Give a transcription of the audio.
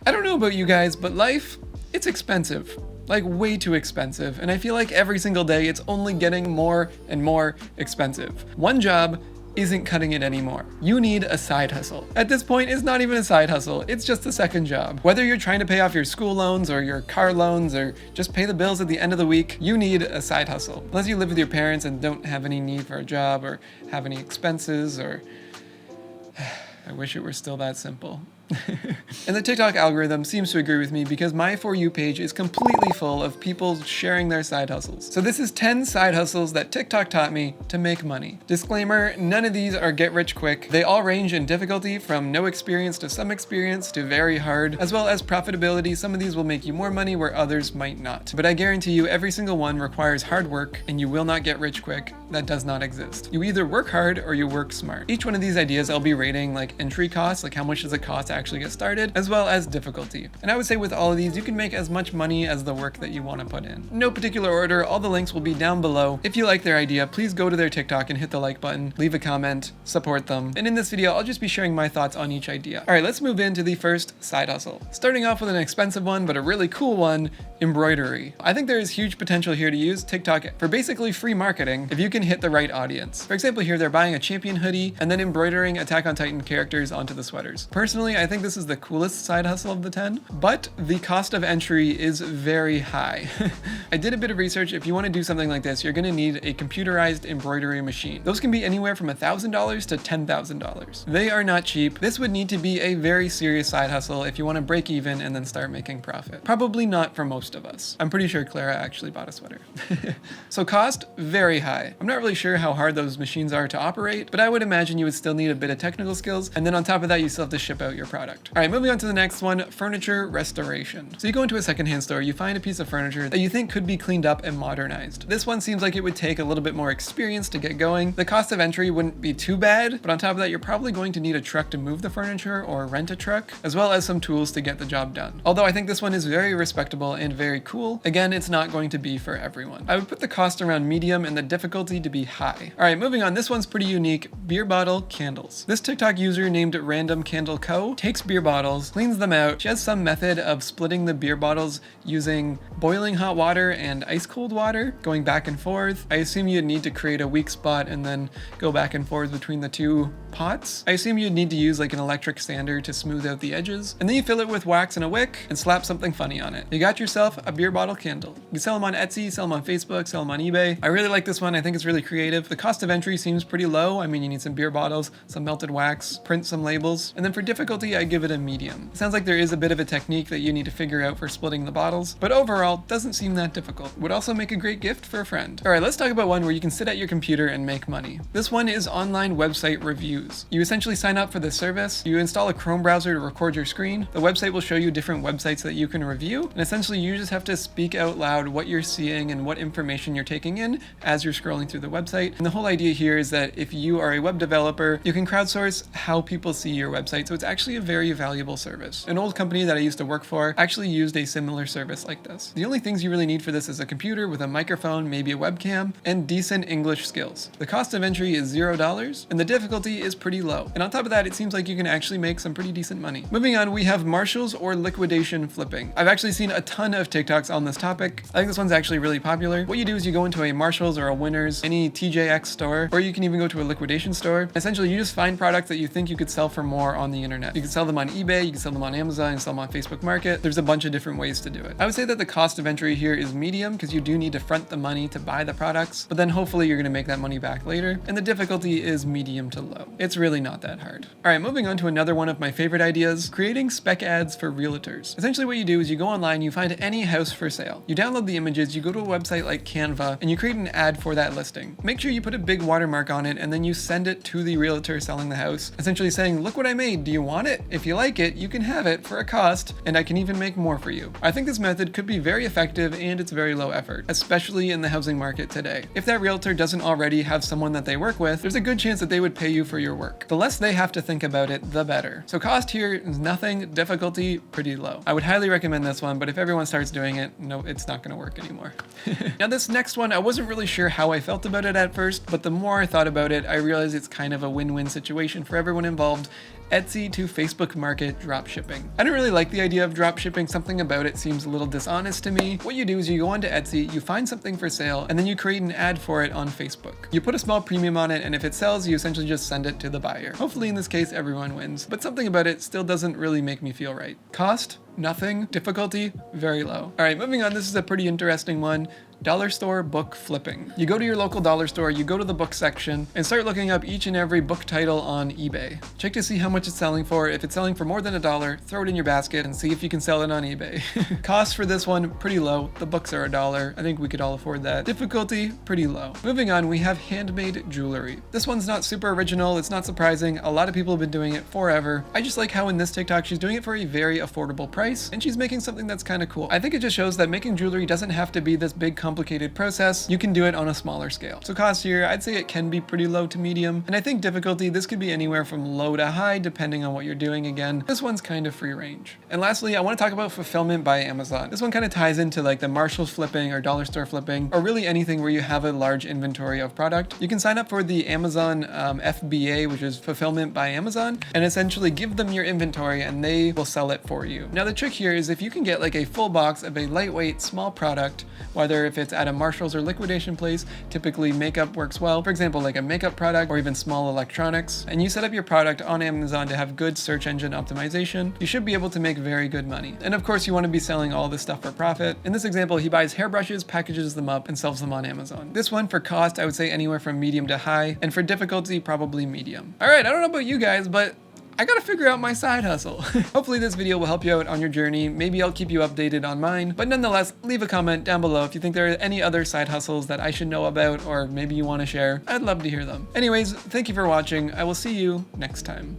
I don't know about you guys, but life, it's expensive. Like way too expensive. And I feel like every single day it's only getting more and more expensive. One job isn't cutting it anymore. You need a side hustle. At this point, it's not even a side hustle, it's just a second job. Whether you're trying to pay off your school loans or your car loans or just pay the bills at the end of the week, you need a side hustle. Unless you live with your parents and don't have any need for a job or have any expenses or... I wish it were still that simple. And the TikTok algorithm seems to agree with me because my For You page is completely full of people sharing their side hustles. So this is 10 side hustles that TikTok taught me to make money. Disclaimer, none of these are get rich quick. They all range in difficulty from no experience to some experience to very hard, as well as profitability. Some of these will make you more money where others might not. But I guarantee you every single one requires hard work and you will not get rich quick. That does not exist. You either work hard or you work smart. Each one of these ideas I'll be rating like entry costs, like how much does it cost to actually get started, as well as difficulty. And I would say with all of these, you can make as much money as the work that you want to put in. No particular order, all the links will be down below. If you like their idea, please go to their TikTok and hit the like button, leave a comment, support them. And in this video, I'll just be sharing my thoughts on each idea. All right, let's move into the first side hustle. Starting off with an expensive one, but a really cool one, embroidery. I think there is huge potential here to use TikTok for basically free marketing if you can hit the right audience. For example, here they're buying a champion hoodie and then embroidering Attack on Titan characters onto the sweaters. Personally, I think this is the coolest side hustle of the 10, but the cost of entry is very high. I did a bit of research. If you want to do something like this, you're going to need a computerized embroidery machine. Those can be anywhere from $1,000 to $10,000. They are not cheap. This would need to be a very serious side hustle if you want to break even and then start making profit. Probably not for most of us. I'm pretty sure Clara actually bought a sweater. So cost, very high. I'm not really sure how hard those machines are to operate, but I would imagine you would still need a bit of technical skills, and then on top of that, you still have to ship out your product. All right, moving on to the next one, furniture restoration. So you go into a secondhand store, you find a piece of furniture that you think could be cleaned up and modernized. This one seems like it would take a little bit more experience to get going. The cost of entry wouldn't be too bad, but on top of that, you're probably going to need a truck to move the furniture or rent a truck, as well as some tools to get the job done. Although I think this one is very respectable and very cool, again, it's not going to be for everyone. I would put the cost around medium and the difficulty to be high. All right, moving on, this one's pretty unique, beer bottle candles. This TikTok user named Random Candle Co. takes beer bottles, cleans them out. She has some method of splitting the beer bottles using boiling hot water and ice cold water, going back and forth. I assume you'd need to create a weak spot and then go back and forth between the two pots. I assume you'd need to use like an electric sander to smooth out the edges. And then you fill it with wax and a wick and slap something funny on it. You got yourself a beer bottle candle. You can sell them on Etsy, sell them on Facebook, sell them on eBay. I really like this one. I think it's really creative. The cost of entry seems pretty low. I mean, you need some beer bottles, some melted wax, print some labels. And then for difficulty, I give it a medium. It sounds like there is a bit of a technique that you need to figure out for splitting the bottles, but overall, doesn't seem that difficult. Would also make a great gift for a friend. All right, let's talk about one where you can sit at your computer and make money. This one is online website reviews. You essentially sign up for this service, you install a Chrome browser to record your screen, the website will show you different websites that you can review, and essentially you just have to speak out loud what you're seeing and what information you're taking in as you're scrolling through the website. And the whole idea here is that if you are a web developer, you can crowdsource how people see your website, so it's actually a very valuable service. An old company that I used to work for actually used a similar service like this. The only things you really need for this is a computer with a microphone, maybe a webcam, and decent English skills. The cost of entry is $0, and the difficulty is pretty low. And on top of that, it seems like you can actually make some pretty decent money. Moving on, we have Marshalls or liquidation flipping. I've actually seen a ton of TikToks on this topic. I think this one's actually really popular. What you do is you go into a Marshalls or a Winners, any TJX store, or you can even go to a liquidation store. Essentially, you just find products that you think you could sell for more on the internet. You can sell them on eBay, you can sell them on Amazon, you can sell them on Facebook Market. There's a bunch of different ways to do it. I would say that the cost of entry here is medium because you do need to front the money to buy the products, but then hopefully you're going to make that money back later. And the difficulty is medium to low. It's really not that hard. All right, moving on to another one of my favorite ideas, creating spec ads for realtors. Essentially what you do is you go online, you find any house for sale. You download the images, you go to a website like Canva, and you create an ad for that listing. Make sure you put a big watermark on it, and then you send it to the realtor selling the house, essentially saying, look what I made, do you want it? If you like it, you can have it for a cost, and I can even make more for you. I think this method could be very effective and it's very low effort, especially in the housing market today. If that realtor doesn't already have someone that they work with, there's a good chance that they would pay you for your work. The less they have to think about it, the better. So cost here is nothing, difficulty pretty low. I would highly recommend this one, but if everyone starts doing it, no, it's not gonna work anymore. Now this next one, I wasn't really sure how I felt about it at first, but the more I thought about it, I realized it's kind of a win-win situation for everyone involved, Etsy to Facebook Market dropshipping. I don't really like the idea of dropshipping. Something about it seems a little dishonest to me. What you do is you go onto Etsy, you find something for sale, and then you create an ad for it on Facebook. You put a small premium on it, and if it sells, you essentially just send it to the buyer. Hopefully in this case, everyone wins, but something about it still doesn't really make me feel right. Cost? Nothing. Difficulty? Very low. All right, moving on. This is a pretty interesting one. Dollar store book flipping. You go to your local dollar store, you go to the book section, and start looking up each and every book title on eBay. Check to see how much it's selling for. If it's selling for more than $1, throw it in your basket and see if you can sell it on eBay. Cost for this one, pretty low. The books are $1. I think we could all afford that. Difficulty, pretty low. Moving on, we have handmade jewelry. This one's not super original. It's not surprising. A lot of people have been doing it forever. I just like how in this TikTok, she's doing it for a very affordable price, and she's making something that's kind of cool. I think it just shows that making jewelry doesn't have to be this big, complicated process. You can do it on a smaller scale. So cost here, I'd say it can be pretty low to medium. And I think difficulty, this could be anywhere from low to high, depending on what you're doing. Again, this one's kind of free range. And lastly, I want to talk about fulfillment by Amazon. This one kind of ties into like the Marshalls flipping or dollar store flipping, or really anything where you have a large inventory of product. You can sign up for the Amazon FBA, which is fulfillment by Amazon, and essentially give them your inventory and they will sell it for you. Now the trick here is if you can get like a full box of a lightweight, small product, whether if it's at a Marshalls or Liquidation place, typically makeup works well. For example, like a makeup product or even small electronics, and you set up your product on Amazon to have good search engine optimization, you should be able to make very good money. And of course, you want to be selling all this stuff for profit. In this example, he buys hairbrushes, packages them up, and sells them on Amazon. This one for cost, I would say anywhere from medium to high, and for difficulty, probably medium. All right, I don't know about you guys, but I gotta figure out my side hustle. Hopefully this video will help you out on your journey. Maybe I'll keep you updated on mine, but nonetheless, leave a comment down below if you think there are any other side hustles that I should know about, or maybe you want to share. I'd love to hear them. Anyways, thank you for watching. I will see you next time.